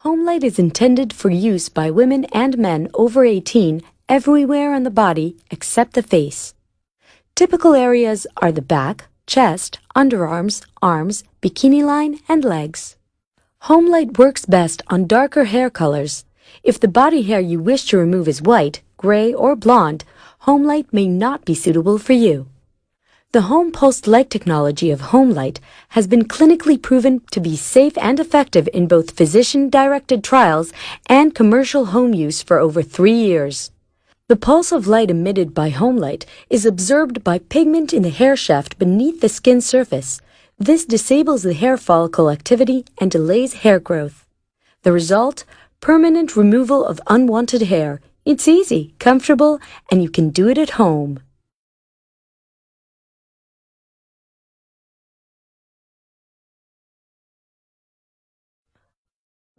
Home light is intended for use by women and men over 18 everywhere on the body except the face. Typical areas are the back, chest, underarms, arms, bikini line, and legs. Home light works best on darker hair colors. If the body hair you wish to remove is white, gray, or blonde, home light may not be suitable for you. The home pulsed light technology of home light has been clinically proven to be safe and effective in both physician-directed trials and commercial home use for over 3 years. The pulse of light emitted by home light is absorbed by pigment in the hair shaft beneath the skin surface. This disables the hair follicle activity and delays hair growth. The result? Permanent removal of unwanted hair. It's easy, comfortable, and you can do it at home.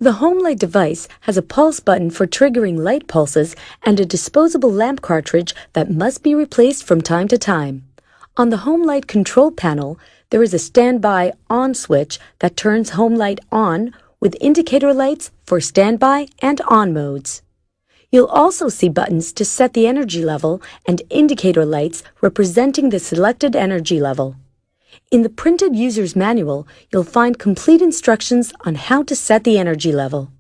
The home light device has a pulse button for triggering light pulses and a disposable lamp cartridge that must be replaced from time to time. On the home light control panel, there is a standby on switch that turns home light on with indicator lights for standby and on modes. You'll also see buttons to set the energy level and indicator lights representing the selected energy level. In the printed user's manual, you'll find complete instructions on how to set the energy level.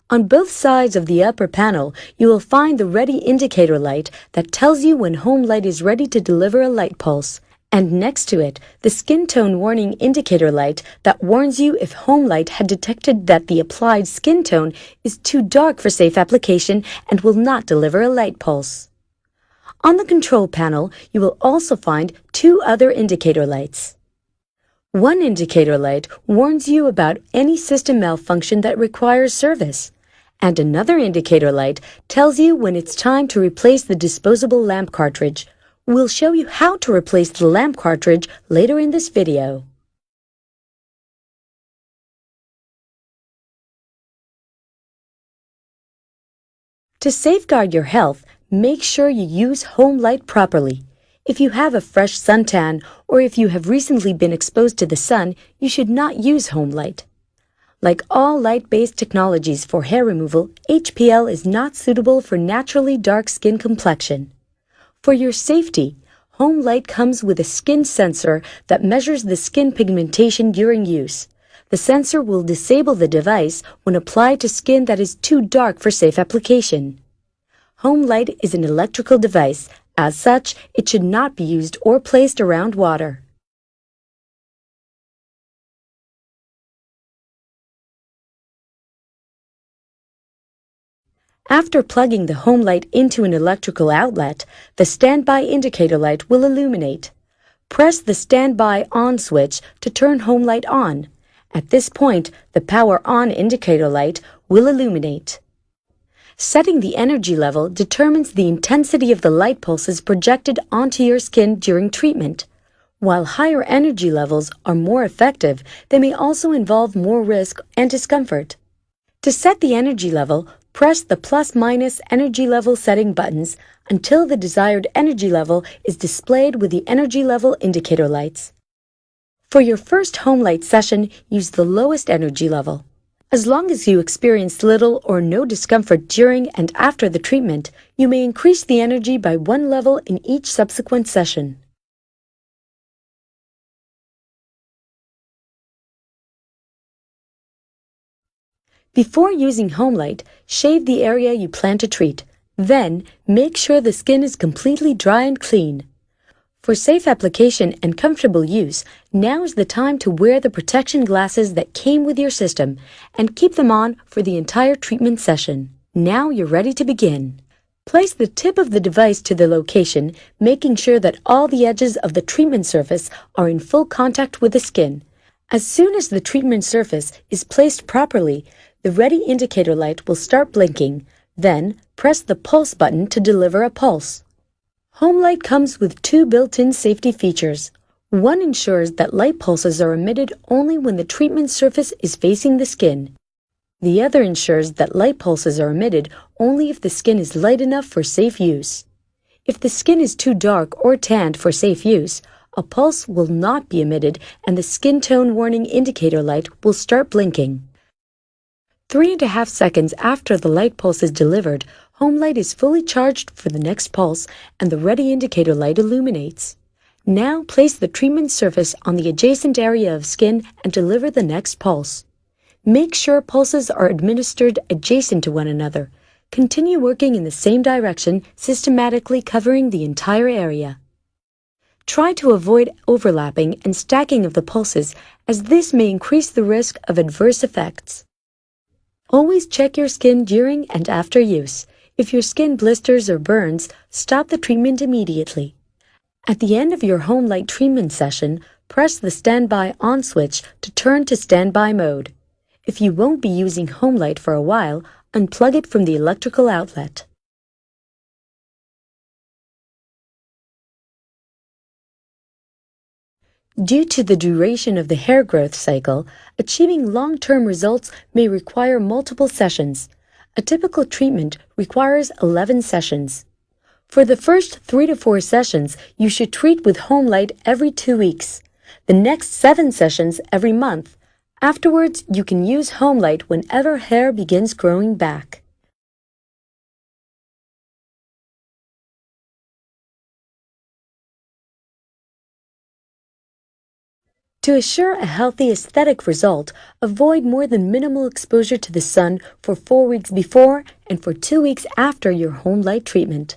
On both sides of the upper panel, you will find the ready indicator light that tells you when home light is ready to deliver a light pulse, and next to it, the skin tone warning indicator light that warns you if home light had detected that the applied skin tone is too dark for safe application and will not deliver a light pulse. On the control panel, you will also find 2 other indicator lights. One indicator light warns you about any system malfunction that requires service, and another indicator light tells you when it's time to replace the disposable lamp cartridge. We'll show you how to replace the lamp cartridge later in this video. To safeguard your health, make sure you use home light properly. If you have a fresh suntan or if you have recently been exposed to the sun, you should not use home light. Like all light-based technologies for hair removal, HPL is not suitable for naturally dark skin complexion. For your safety, home light comes with a skin sensor that measures the skin pigmentation during use. The sensor will disable the device when applied to skin that is too dark for safe application. Home light is an electrical device. As such, it should not be used or placed around water. After plugging the home light into an electrical outlet, the standby indicator light will illuminate. Press the standby on switch to turn home light on. At this point, the power on indicator light will illuminate. Setting the energy level determines the intensity of the light pulses projected onto your skin during treatment. While higher energy levels are more effective, they may also involve more risk and discomfort. To set the energy level, press the plus-minus energy level setting buttons until the desired energy level is displayed with the energy level indicator lights. For your first home light session, use the lowest energy level. As long as you experience little or no discomfort during and after the treatment, you may increase the energy by 1 level in each subsequent session. Before using home light, shave the area you plan to treat. Then, make sure the skin is completely dry and clean. For safe application and comfortable use, now is the time to wear the protection glasses that came with your system and keep them on for the entire treatment session. Now you're ready to begin. Place the tip of the device to the location, making sure that all the edges of the treatment surface are in full contact with the skin. As soon as the treatment surface is placed properly, the ready indicator light will start blinking. Then, press the pulse button to deliver a pulse. Home light comes with 2 built-in safety features. One ensures that light pulses are emitted only when the treatment surface is facing the skin. The other ensures that light pulses are emitted only if the skin is light enough for safe use. If the skin is too dark or tanned for safe use, a pulse will not be emitted and the skin tone warning indicator light will start blinking. 3.5 seconds after the light pulse is delivered, home light is fully charged for the next pulse and the ready indicator light illuminates. Now place the treatment surface on the adjacent area of skin and deliver the next pulse. Make sure pulses are administered adjacent to one another. Continue working in the same direction, systematically covering the entire area. Try to avoid overlapping and stacking of the pulses, as this may increase the risk of adverse effects. Always check your skin during and after use. If your skin blisters or burns, stop the treatment immediately. At the end of your home light treatment session, press the standby on switch to turn to standby mode. If you won't be using home light for a while, unplug it from the electrical outlet. Due to the duration of the hair growth cycle, achieving long-term results may require multiple sessions. A typical treatment requires 11 sessions. For the first 3 to 4 sessions, you should treat with home light every 2 weeks. The next 7 sessions every month. Afterwards, you can use home light whenever hair begins growing back. To assure a healthy aesthetic result, avoid more than minimal exposure to the sun for 4 weeks before and for 2 weeks after your home light treatment.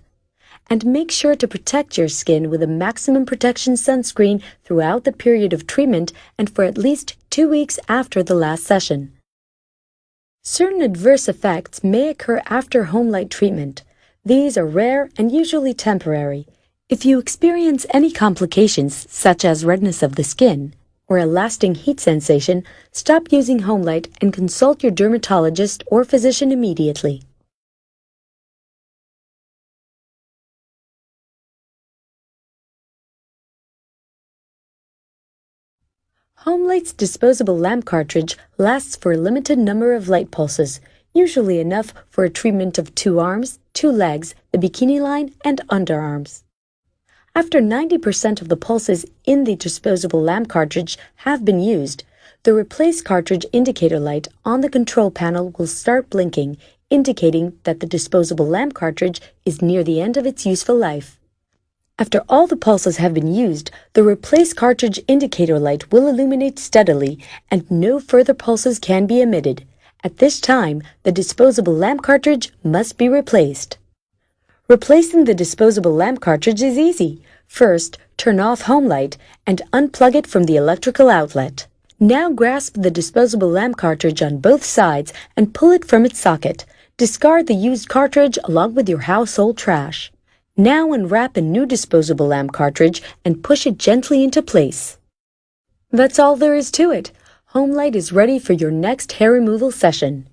And make sure to protect your skin with a maximum protection sunscreen throughout the period of treatment and for at least 2 weeks after the last session. Certain adverse effects may occur after home light treatment. These are rare and usually temporary. If you experience any complications, such as redness of the skin, or a lasting heat sensation, stop using home light and consult your dermatologist or physician immediately. Home Light's disposable lamp cartridge lasts for a limited number of light pulses, usually enough for a treatment of 2 arms, 2 legs, the bikini line, and underarms. After 90% of the pulses in the disposable lamp cartridge have been used, the replace cartridge indicator light on the control panel will start blinking, indicating that the disposable lamp cartridge is near the end of its useful life. After all the pulses have been used, the replace cartridge indicator light will illuminate steadily and no further pulses can be emitted. At this time, the disposable lamp cartridge must be replaced. Replacing the disposable lamp cartridge is easy. First, turn off home light and unplug it from the electrical outlet. Now grasp the disposable lamp cartridge on both sides and pull it from its socket. Discard the used cartridge along with your household trash. Now unwrap a new disposable lamp cartridge and push it gently into place. That's all there is to it. Home light is ready for your next hair removal session.